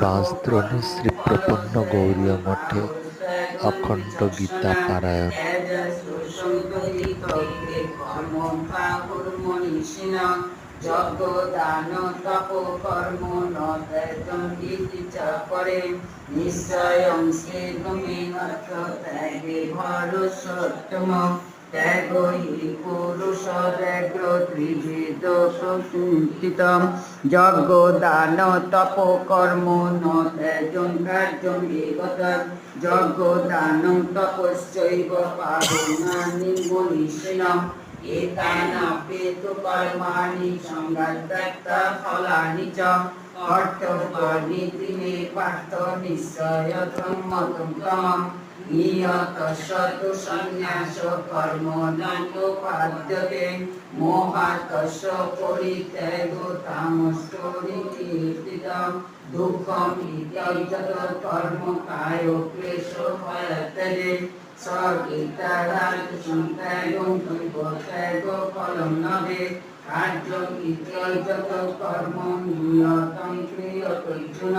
বাঁশদ্রোণী শ্রী প্রপন্ন গৌরীয় মঠে অখণ্ড গীতা পারায়ণ। যজ্ঞ দান তপ কর্ম নজন করে নিশ্চয়ং শ্রী ভূমিনাথ ত্যাগে ভরসোত্তম ত্যাগ হি পুরুষ ব্যাঘ্র ত্রিবেদ প্রকৃতম যজ্ঞ দান তপ কর্ম ন ত্যাজন কার্যং বিগত যজ্ঞ দান তপশ্চৈব পারণানি মনীষিণঃ এতানাপি তু কর্মাণি সংঘাত্যক্তা ফলানি চ কর্তব্যানি ত্রিণে পার্থ নিশ্চয়তম মতম নিয়তস্য তু সন্ন্যাস কর্ম নোপাদ্যতে মোহাতস্য পরিত্যাগ তামস্করিকীর্তিতম দুঃখম ইত্যজত কর্ম কায় ক্লেশ ভয়ত্যাগে সগীতারাজ সন্ত্যাগং ত্যাগ ফলম নবে কার্যং ইত্যজত কর্ম নিয়তং ক্রিয়তে অর্জুন